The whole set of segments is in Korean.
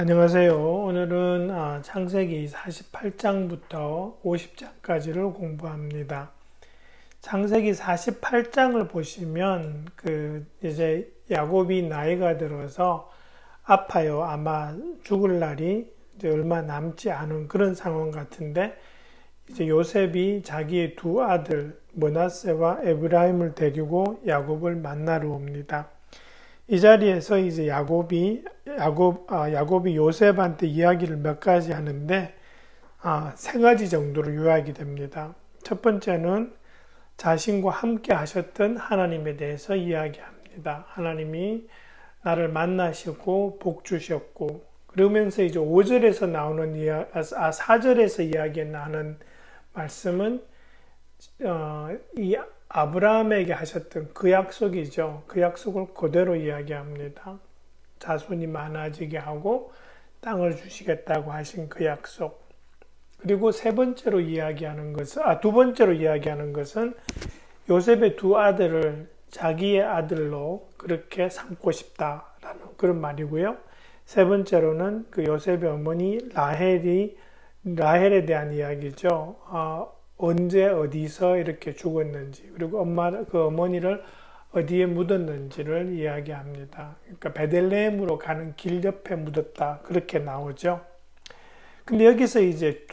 안녕하세요. 오늘은 창세기 48장부터 50장까지를 공부합니다. 창세기 48장을 보시면 이제 야곱이 나이가 들어서 아파요. 아마 죽을 날이 이제 얼마 남지 않은 그런 상황 같은데, 이제 요셉이 자기의 두 아들 므낫세와 에브라임을 데리고 야곱을 만나러 옵니다. 이 자리에서 이제 야곱이 요셉한테 이야기를 몇 가지 하는데, 세 가지 정도로 요약이 됩니다. 첫 번째는 자신과 함께 하셨던 하나님에 대해서 이야기합니다. 하나님이 나를 만나시고 복 주셨고, 그러면서 이제 5절에서 나오는 4절에서 이야기하는 말씀은 이 아브라함에게 하셨던 그 약속이죠. 그 약속을 그대로 이야기합니다. 자손이 많아지게 하고 땅을 주시겠다고 하신 그 약속. 그리고 두 번째로 이야기하는 것은 요셉의 두 아들을 자기의 아들로 그렇게 삼고 싶다라는 그런 말이고요. 세 번째로는 그 요셉의 어머니 라헬에 대한 이야기죠. 언제 어디서 이렇게 죽었는지, 그리고 그 어머니를 어디에 묻었는지를 이야기합니다. 그러니까 베들레헴으로 가는 길 옆에 묻었다, 그렇게 나오죠. 근데 여기서 이제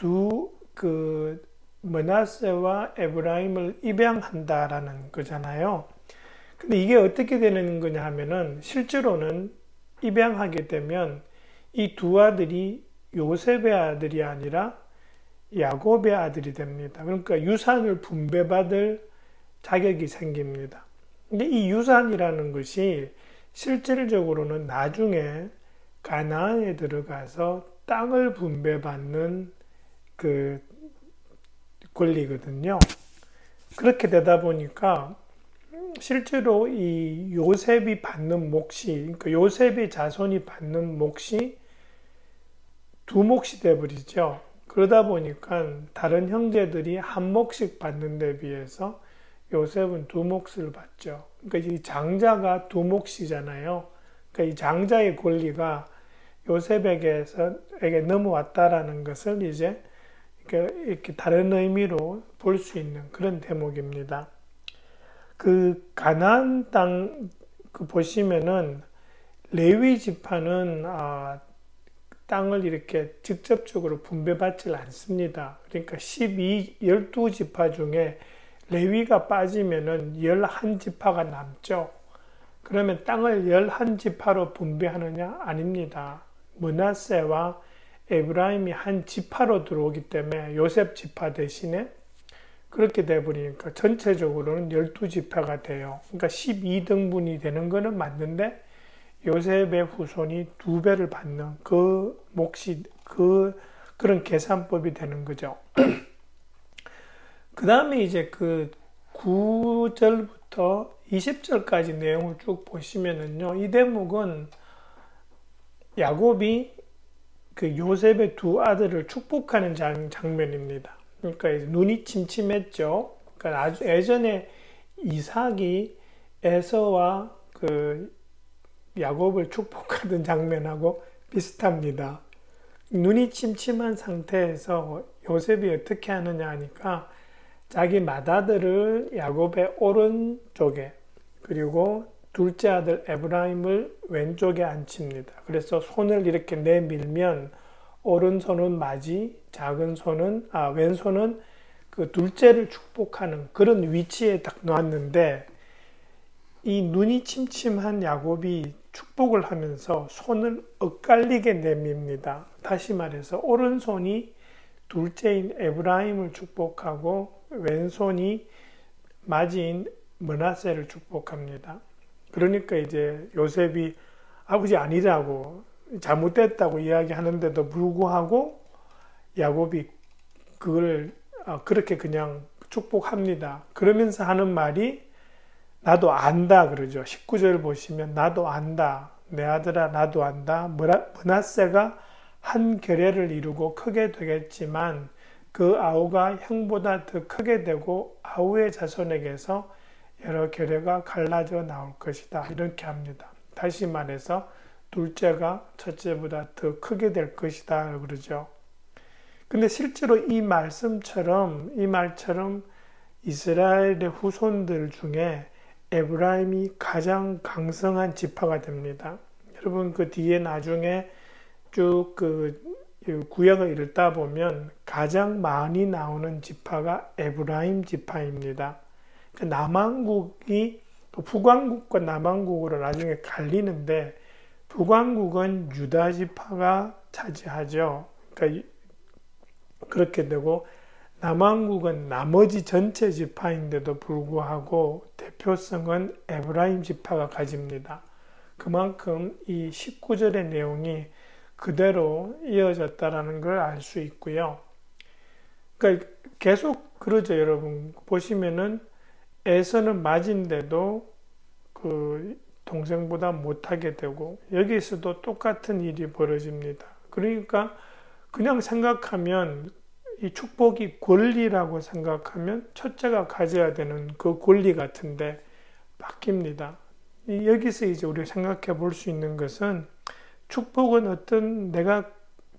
므낫세와 에브라임을 입양한다라는 거잖아요. 근데 이게 어떻게 되는 거냐 하면은, 실제로는 입양하게 되면 이 두 아들이 요셉의 아들이 아니라 야곱의 아들이 됩니다. 그러니까 유산을 분배받을 자격이 생깁니다. 근데 이 유산이라는 것이 실질적으로는 나중에 가나안에 들어가서 땅을 분배받는 그 권리거든요. 그렇게 되다 보니까 실제로 이 요셉이 받는 몫이, 그러니까 요셉의 자손이 받는 몫이 두 몫이 되어버리죠. 그러다 보니까 다른 형제들이 한 몫씩 받는 데 비해서 요셉은 두 몫을 받죠. 그러니까 이 장자가 두 몫이잖아요. 그러니까 이 장자의 권리가 요셉에게 넘어왔다라는 것을 이제 이렇게 다른 의미로 볼 수 있는 그런 대목입니다. 그 가나안 땅 보시면은 레위 지파는 땅을 이렇게 직접적으로 분배받지 않습니다. 그러니까 12지파 중에 레위가 빠지면은 11지파가 남죠. 그러면 땅을 11지파로 분배하느냐? 아닙니다. 므낫세와 에브라임이 한 지파로 들어오기 때문에 요셉 지파 대신에 그렇게 돼버리니까 전체적으로는 12지파가 돼요. 그러니까 12등분이 되는 거는 맞는데 요셉의 후손이 2배를 받는 그 몫이 그런 계산법이 되는 거죠. 그 다음에 이제 그 9절부터 20절까지 내용을 쭉 보시면은요, 이 대목은 야곱이 그 요셉의 두 아들을 축복하는 장면입니다. 그러니까 눈이 침침했죠. 그러니까 아주 예전에 이삭이 에서와 그 야곱을 축복하던 장면하고 비슷합니다. 눈이 침침한 상태에서 요셉이 어떻게 하느냐 하니까 자기 맏아들을 야곱의 오른쪽에, 그리고 둘째 아들 에브라임을 왼쪽에 앉힙니다. 그래서 손을 이렇게 내밀면 오른손은 맞이, 왼손은 그 둘째를 축복하는 그런 위치에 딱 놓았는데, 이 눈이 침침한 야곱이 축복을 하면서 손을 엇갈리게 내밉니다. 다시 말해서 오른손이 둘째인 에브라임을 축복하고 왼손이 맞이인 므낫세를 축복합니다. 그러니까 이제 요셉이 아버지 아니라고, 잘못됐다고 이야기하는데도 불구하고 야곱이 그걸 그렇게 그냥 축복합니다. 그러면서 하는 말이 나도 안다 그러죠. 19절 보시면 나도 안다. 내 아들아 나도 안다. 므낫세가 한 결례를 이루고 크게 되겠지만 그 아우가 형보다 더 크게 되고 아우의 자손에게서 여러 결례가 갈라져 나올 것이다. 이렇게 합니다. 다시 말해서 둘째가 첫째보다 더 크게 될 것이다 그러죠. 근데 실제로 이 말씀처럼 이 말처럼 이스라엘의 후손들 중에 에브라임이 가장 강성한 지파가 됩니다. 여러분 그 뒤에 나중에 쭉 그 구약을 읽다 보면 가장 많이 나오는 지파가 에브라임 지파입니다. 남왕국이 북왕국과 남왕국으로 나중에 갈리는데 북왕국은 유다 지파가 차지하죠. 그러니까 그렇게 되고 남왕국은 나머지 전체 지파인데도 불구하고 대표성은 에브라임 지파가 가집니다. 그만큼 이 19절의 내용이 그대로 이어졌다라는 걸 알 수 있고요. 그러니까 계속 그러죠, 여러분. 보시면은 에서는 맞은데도 그 동생보다 못하게 되고 여기서도 똑같은 일이 벌어집니다. 그러니까 그냥 생각하면 이 축복이 권리라고 생각하면 첫째가 가져야 되는 그 권리 같은데 바뀝니다. 여기서 이제 우리가 생각해 볼 수 있는 것은 축복은 어떤 내가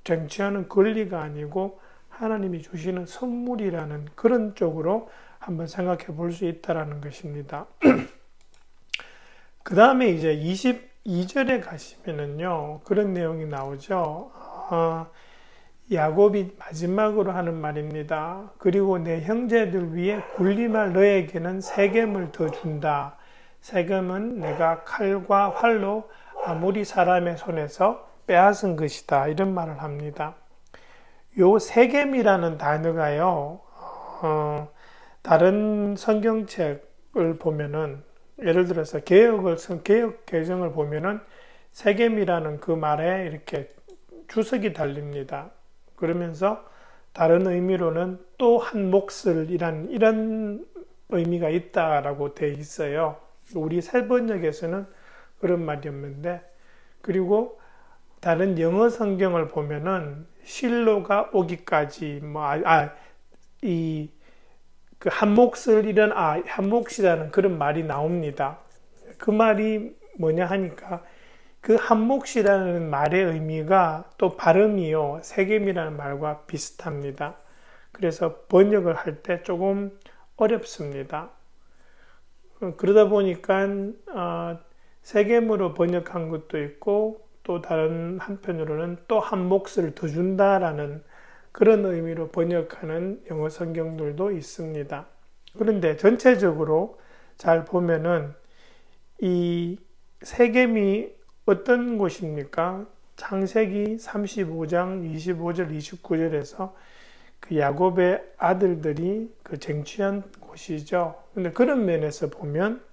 쟁취하는 권리가 아니고 하나님이 주시는 선물이라는 그런 쪽으로 한번 생각해 볼 수 있다는 것입니다. 그 다음에 이제 22절에 가시면은요, 그런 내용이 나오죠. 야곱이 마지막으로 하는 말입니다. 그리고 내 형제들 위에 군림할 너에게는 세겜을 더 준다. 세겜은 내가 칼과 활로 아무리 사람의 손에서 빼앗은 것이다. 이런 말을 합니다. 요 세겜이라는 단어가요, 다른 성경책을 보면은, 예를 들어서 개역 개정을 보면은 세겜이라는 그 말에 이렇게 주석이 달립니다. 그러면서 다른 의미로는 또 한 몫을 이런 의미가 있다라고 되어 있어요. 우리 새 번역에서는 그런 말이 없는데, 그리고 다른 영어 성경을 보면은 실로가 오기까지 그 한 몫을 한 몫이라는 그런 말이 나옵니다. 그 말이 뭐냐 하니까 그 한 몫이라는 말의 의미가 또 발음이요, 세겜이라는 말과 비슷합니다. 그래서 번역을 할 때 조금 어렵습니다. 그러다 보니까 세겜으로 번역한 것도 있고 또 다른 한편으로는 또 한 몫을 더 준다라는 그런 의미로 번역하는 영어 성경들도 있습니다. 그런데 전체적으로 잘 보면은 이 세겜이 어떤 곳입니까? 창세기 35장 25절 29절에서 그 야곱의 아들들이 그 쟁취한 곳이죠. 근데 그런 면에서 보면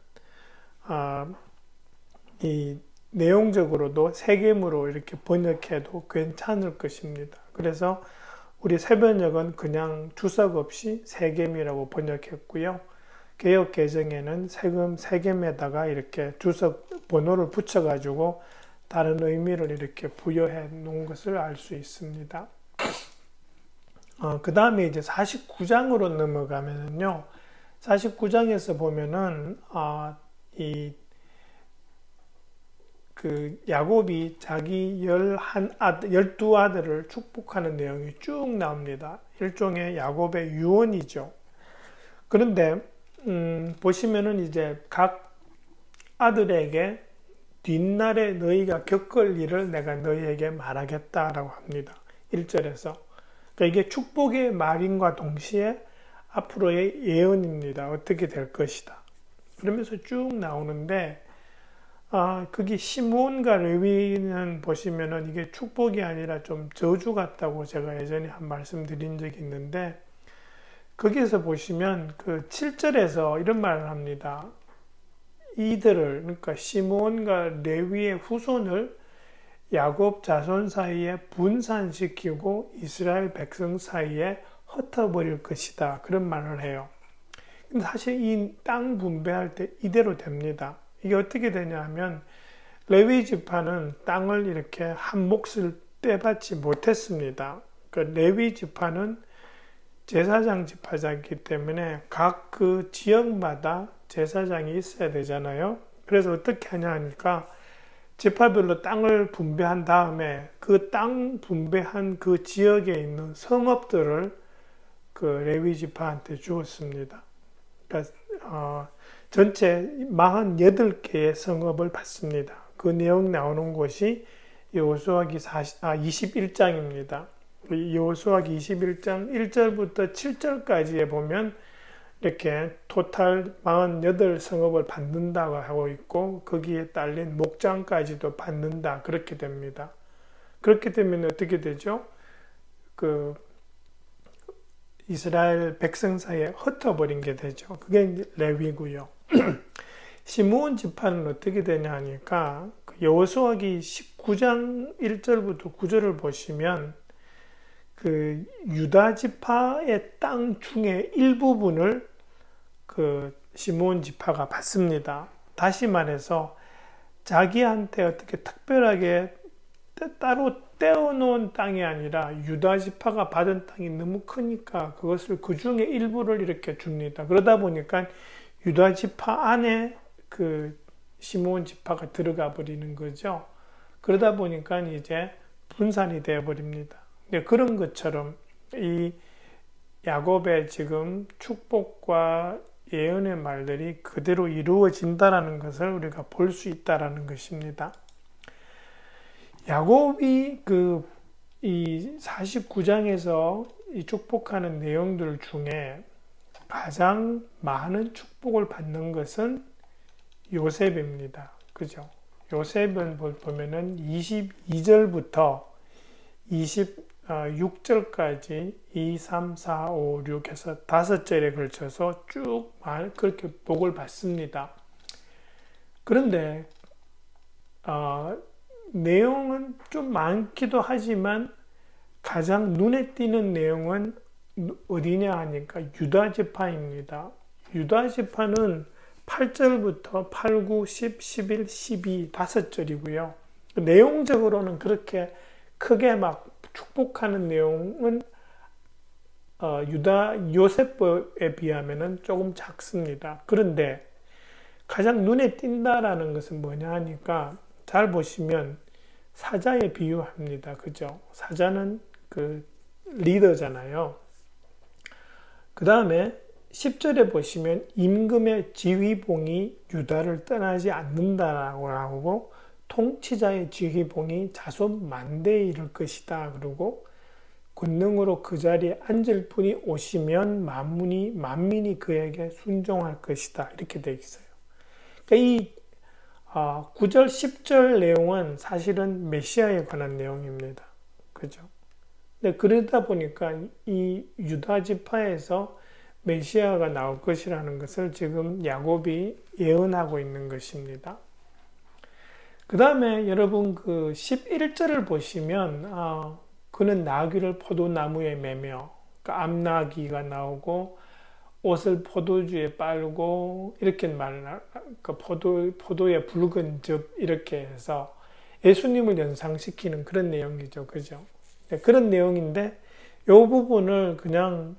이 내용적으로도 세겜으로 이렇게 번역해도 괜찮을 것입니다. 그래서 우리 새번역은 그냥 주석 없이 세겜이라고 번역했고요. 개역 개정에는 세겜에다가 이렇게 주석 번호를 붙여가지고 다른 의미를 이렇게 부여해 놓은 것을 알 수 있습니다. 그 다음에 이제 49장으로 넘어가면은요, 49장에서 보면은, 그 야곱이 자기 12아들을 축복하는 내용이 쭉 나옵니다. 일종의 야곱의 유언이죠. 그런데, 보시면은 이제 각 아들에게 뒷날에 너희가 겪을 일을 내가 너희에게 말하겠다라고 합니다. 1절에서. 그러니까 이게 축복의 말인과 동시에 앞으로의 예언입니다. 어떻게 될 것이다. 그러면서 쭉 나오는데, 거기 시므온과 레위는 보시면은 이게 축복이 아니라 좀 저주 같다고 제가 예전에 한 말씀 드린 적이 있는데, 거기에서 보시면 그 7절에서 이런 말을 합니다. 이들을, 그러니까 시므온과 레위의 후손을 야곱 자손 사이에 분산시키고 이스라엘 백성 사이에 흩어버릴 것이다. 그런 말을 해요. 근데 사실 이 땅 분배할 때 이대로 됩니다. 이게 어떻게 되냐 하면 레위 지파는 땅을 이렇게 한 몫을 떼받지 못했습니다. 그 레위 지파는 제사장 지파자이기 때문에 각 그 지역마다 제사장이 있어야 되잖아요. 그래서 어떻게 하냐 하니까 지파별로 땅을 분배한 다음에 그 땅 분배한 그 지역에 있는 성읍들을 그 레위 지파한테 주었습니다. 그러니까 전체 48개의 성읍을 받습니다. 그 내용 나오는 곳이 여호수아기 21장입니다. 여호수아기 21장 1절부터 7절까지에 보면 이렇게 토탈 48성읍을 받는다고 하고 있고 거기에 딸린 목장까지도 받는다 그렇게 됩니다. 그렇게 되면 어떻게 되죠? 그 이스라엘 백성 사이에 흩어버린 게 되죠. 그게 이제 레위고요. 시므온 지파는 어떻게 되냐 하니까 여호수아기 19장 1절부터 9절을 보시면 그 유다 지파의 땅 중에 일부분을 그 시므온 지파가 받습니다. 다시 말해서 자기한테 어떻게 특별하게 따로 떼어놓은 땅이 아니라 유다 지파가 받은 땅이 너무 크니까 그것을 그 중에 일부를 이렇게 줍니다. 그러다 보니까 유다 지파 안에 그 시므온 지파가 들어가 버리는 거죠. 그러다 보니까 이제 분산이 되어 버립니다. 그런 것처럼 이 야곱의 지금 축복과 예언의 말들이 그대로 이루어진다라는 것을 우리가 볼 수 있다라는 것입니다. 야곱이 이 49장에서 이 축복하는 내용들 중에 가장 많은 축복을 받는 것은 요셉입니다. 그죠? 요셉은 보면은 22절부터 26절까지 2, 3, 4, 5, 6 해서 5절에 걸쳐서 쭉 그렇게 복을 받습니다. 그런데 내용은 좀 많기도 하지만 가장 눈에 띄는 내용은 어디냐 하니까 유다 지파입니다. 유다 지파는 8절부터 8, 9, 10, 11, 12 5절이고요. 내용적으로는 그렇게 크게 막 축복하는 내용은 요셉에 비하면 조금 작습니다. 그런데 가장 눈에 띈다라는 것은 뭐냐 하니까 잘 보시면 사자에 비유합니다. 그죠? 사자는 그 리더잖아요. 그 다음에 10절에 보시면 임금의 지휘봉이 유다를 떠나지 않는다라고 하고 통치자의 지휘봉이 자손 만대에 이를 것이다. 그리고 권능으로 그 자리에 앉을 분이 오시면 만민이 그에게 순종할 것이다. 이렇게 되어 있어요. 그러니까 이 9절, 10절 내용은 사실은 메시아에 관한 내용입니다. 그죠? 근데 그러다 보니까 이 유다 지파에서 메시아가 나올 것이라는 것을 지금 야곱이 예언하고 있는 것입니다. 그 다음에 여러분 그 11절을 보시면 그는 나귀를 포도나무에 매며 암나귀가 나오고 옷을 포도주에 빨고 이렇게 포도의 붉은 즙 이렇게 해서 예수님을 연상시키는 그런 내용이죠. 그죠? 네, 그런 내용인데 이 부분을 그냥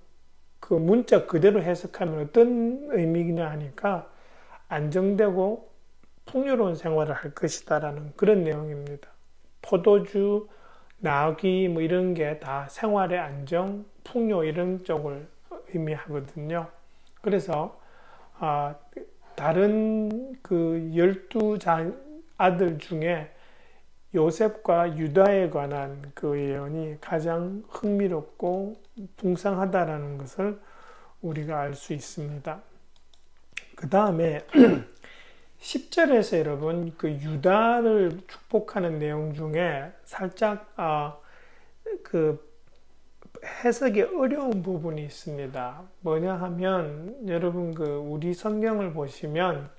그 문자 그대로 해석하면 어떤 의미냐 하니까 안정되고 풍요로운 생활을 할 것이다라는 그런 내용입니다. 포도주, 나귀 뭐 이런 게 다 생활의 안정, 풍요 이런 쪽을 의미하거든요. 그래서 다른 그 12 아들 중에 요셉과 유다에 관한 그 예언이 가장 흥미롭고 풍성하다라는 것을 우리가 알 수 있습니다. 그 다음에 10절에서 여러분 그 유다를 축복하는 내용 중에 살짝 그 해석이 어려운 부분이 있습니다. 뭐냐 하면 여러분 그 우리 성경을 보시면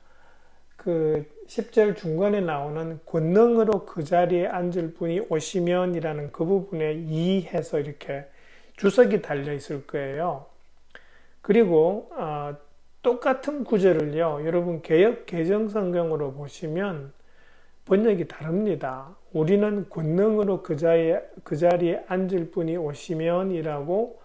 그 10절 중간에 나오는 권능으로 그 자리에 앉을 분이 오시면 이라는 그 부분에 이해해서 이렇게 주석이 달려 있을 거예요. 그리고 똑같은 구절을요, 여러분 개역 개정 성경으로 보시면 번역이 다릅니다. 우리는 권능으로 그 자리에 앉을 분이 오시면 이라고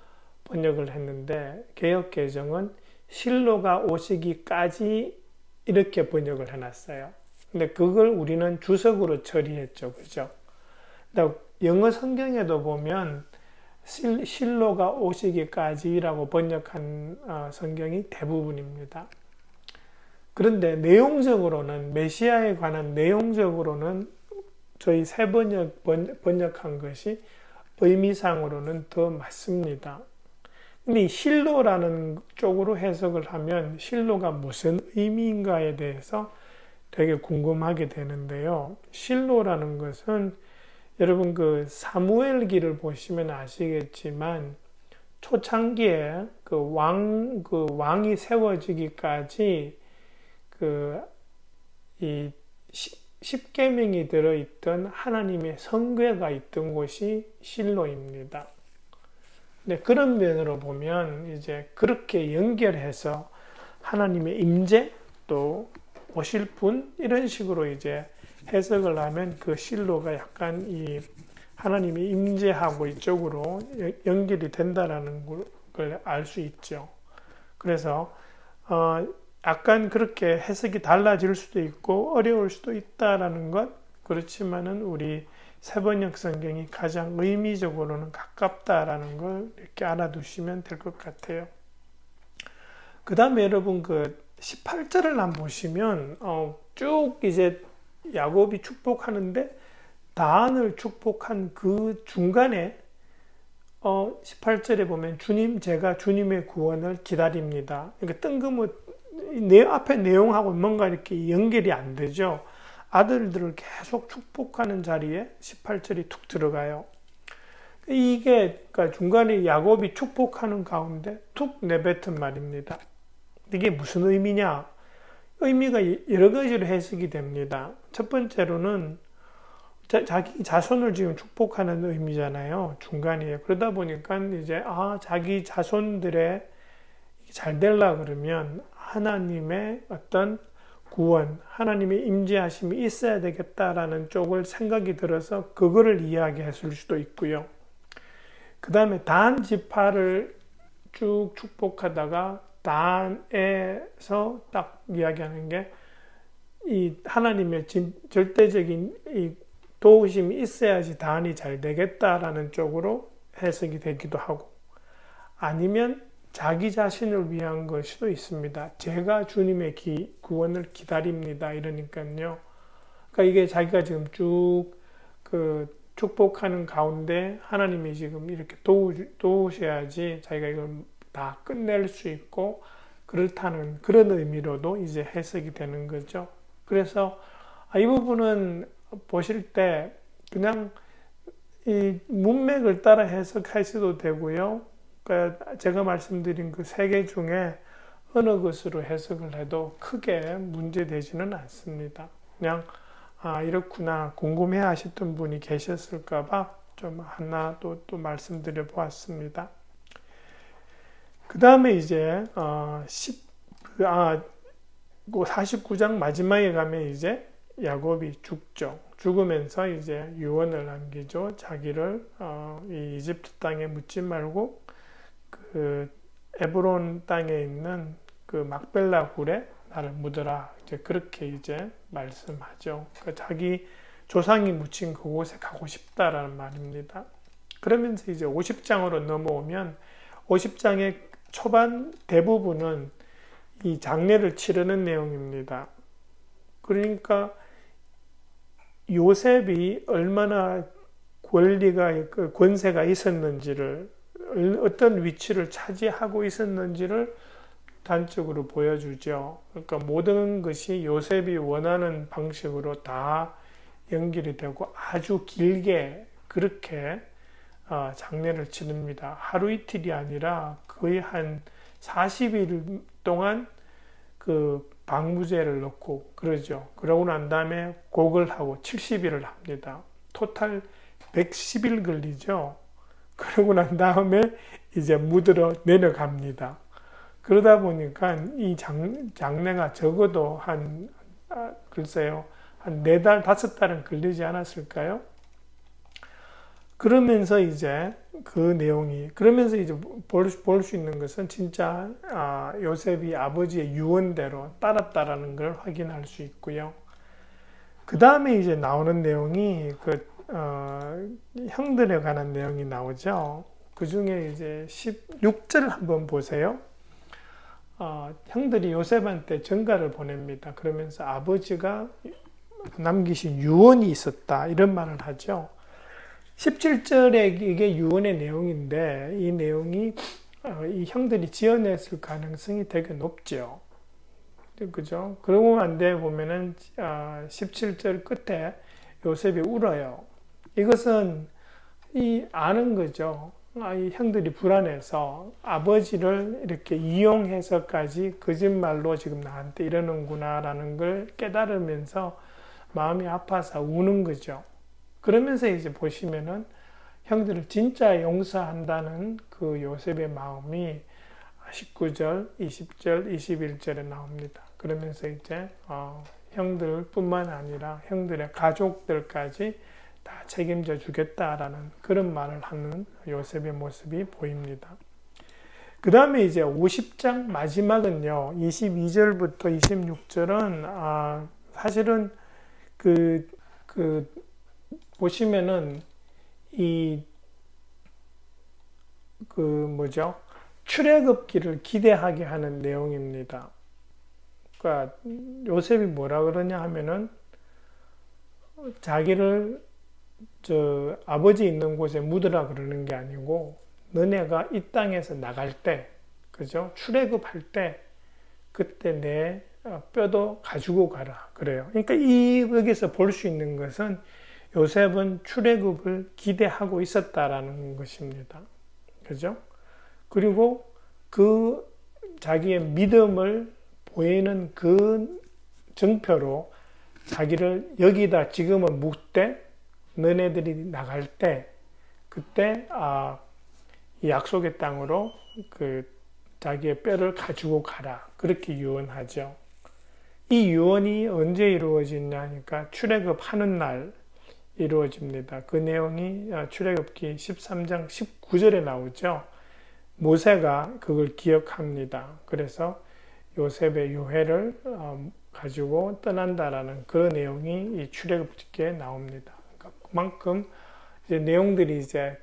번역을 했는데 개역 개정은 실로가 오시기까지 이렇게 번역을 해놨어요. 근데 그걸 우리는 주석으로 처리했죠. 그죠? 근데 영어 성경에도 보면 실로가 오시기까지라고 번역한 성경이 대부분입니다. 그런데 내용적으로는 메시아에 관한 내용적으로는 저희 새 번역한 것이 의미상으로는 더 맞습니다. 근데 이 실로라는 쪽으로 해석을 하면 실로가 무슨 의미인가에 대해서 되게 궁금하게 되는데요. 실로라는 것은 여러분 그 사무엘기를 보시면 아시겠지만 초창기에 그 왕이 세워지기까지 이 십계명이 들어있던 하나님의 성궤가 있던 곳이 실로입니다. 네, 그런 면으로 보면 이제 그렇게 연결해서 하나님의 임재 또 오실 분 이런 식으로 이제 해석을 하면 그 실로가 약간 이 하나님의 임재하고 이쪽으로 연결이 된다라는 걸 알 수 있죠. 그래서 약간 그렇게 해석이 달라질 수도 있고 어려울 수도 있다라는 것, 그렇지만은 우리 새번역 성경이 가장 의미적으로는 가깝다라는 걸 이렇게 알아두시면 될 것 같아요. 그 다음에 여러분 그 18절을 한번 보시면 쭉 이제 야곱이 축복하는데 다한을 축복한 그 중간에 18절에 보면 주님 제가 주님의 구원을 기다립니다. 그러니까 뜬금없이 앞에 내용하고 뭔가 이렇게 연결이 안 되죠. 아들들을 계속 축복하는 자리에 18절이 툭 들어가요. 이게 그러니까 중간에 야곱이 축복하는 가운데 툭 내뱉은 말입니다. 이게 무슨 의미냐? 의미가 여러 가지로 해석이 됩니다. 첫 번째로는 자기 자손을 지금 축복하는 의미잖아요. 중간이에요. 그러다 보니까 이제 자기 자손들의 잘 되려 그러면 하나님의 어떤 구원, 하나님의 임재하심이 있어야 되겠다라는 쪽을 생각이 들어서 그거를 이야기했을 수도 있고요. 그 다음에 단 지파를 쭉 축복하다가 단에서 딱 이야기하는 게 이 하나님의 절대적인 이 도우심이 있어야지 단이 잘 되겠다라는 쪽으로 해석이 되기도 하고, 아니면 자기 자신을 위한 걸 수도 있습니다. 제가 주님의 구원을 기다립니다. 이러니까요. 그러니까 이게 자기가 지금 쭉 축복하는 가운데 하나님이 지금 이렇게 도우셔야지 자기가 이걸 다 끝낼 수 있고 그렇다는 그런 의미로도 이제 해석이 되는 거죠. 그래서 이 부분은 보실 때 그냥 이 문맥을 따라 해석하셔도 되고요. 그러니까 제가 말씀드린 그 세 개 중에 어느 것으로 해석을 해도 크게 문제되지는 않습니다. 그냥 이렇구나 궁금해 하셨던 분이 계셨을까봐 좀 하나 또 말씀드려 보았습니다. 그 다음에 이제 49장 마지막에 가면 이제 야곱이 죽죠. 죽으면서 이제 유언을 남기죠. 자기를 이 이집트 땅에 묻지 말고 그 에브론 땅에 있는 그 막벨라 굴에 나를 묻어라. 이제 그렇게 이제 말씀하죠. 그러니까 자기 조상이 묻힌 그곳에 가고 싶다라는 말입니다. 그러면서 이제 50장으로 넘어오면 50장의 초반 대부분은 이 장례를 치르는 내용입니다. 그러니까 요셉이 얼마나 권세가 있었는지를, 어떤 위치를 차지하고 있었는지를 단적으로 보여주죠. 그러니까 모든 것이 요셉이 원하는 방식으로 다 연결이 되고 아주 길게 그렇게 장례를 치릅니다. 하루 이틀이 아니라 거의 한 40일 동안 그 방부제를 넣고 그러죠. 그러고 난 다음에 곡을 하고 70일을 합니다. 토탈 110일 걸리죠. 그러고 난 다음에 이제 묻으러 내려갑니다. 그러다 보니까 이 장례가 적어도 글쎄요, 한 4달, 5달은 걸리지 않았을까요? 그러면서 이제 그러면서 이제 볼 수 있는 것은 진짜 요셉이 아버지의 유언대로 따랐다라는 걸 확인할 수 있고요. 그 다음에 이제 나오는 내용이 형들에 관한 내용이 나오죠. 그 중에 이제 16절 한번 보세요. 형들이 요셉한테 전가를 보냅니다. 그러면서 아버지가 남기신 유언이 있었다, 이런 말을 하죠. 17절에 이게 유언의 내용인데, 이 내용이 이 형들이 지어냈을 가능성이 되게 높죠. 그죠? 그러고 안 돼 보면은 17절 끝에 요셉이 울어요. 이것은 아는 거죠. 이 형들이 불안해서 아버지를 이렇게 이용해서까지 거짓말로 지금 나한테 이러는구나 라는 걸 깨달으면서 마음이 아파서 우는 거죠. 그러면서 이제 보시면은 형들을 진짜 용서한다는 그 요셉의 마음이 19절, 20절, 21절에 나옵니다. 그러면서 이제 형들뿐만 아니라 형들의 가족들까지 다 책임져 주겠다라는 그런 말을 하는 요셉의 모습이 보입니다. 그 다음에 이제 50장 마지막은요, 22절부터 26절은 사실은 보시면은 출애굽기를 기대하게 하는 내용입니다. 그러니까 요셉이 뭐라 그러냐 하면은 자기를 아버지 있는 곳에 묻으라 그러는 게 아니고, 너네가 이 땅에서 나갈 때, 그죠? 출애굽할 때 그때 내 뼈도 가지고 가라 그래요. 그러니까 여기서 볼 수 있는 것은 요셉은 출애굽을 기대하고 있었다라는 것입니다. 그죠? 그리고 그 자기의 믿음을 보이는 그 증표로 자기를 여기다 지금은 묻되 너네들이 나갈 때 그때 이 약속의 땅으로 자기의 뼈를 가지고 가라, 그렇게 유언하죠. 이 유언이 언제 이루어지냐 하니까 출애굽하는 날 이루어집니다. 그 내용이 출애굽기 13장 19절에 나오죠. 모세가 그걸 기억합니다. 그래서 요셉의 유해를 가지고 떠난다라는 그런 내용이 이 출애굽기에 나옵니다. 그러니까 그만큼 이제 내용들이 이제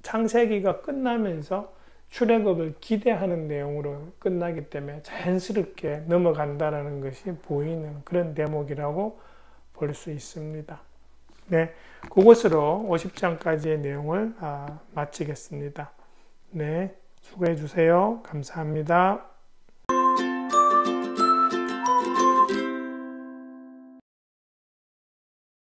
창세기가 끝나면서 출애굽을 기대하는 내용으로 끝나기 때문에 자연스럽게 넘어간다라는 것이 보이는 그런 대목이라고 볼 수 있습니다. 네, 그것으로 50장까지의 내용을 마치겠습니다. 네, 수고해 주세요. 감사합니다.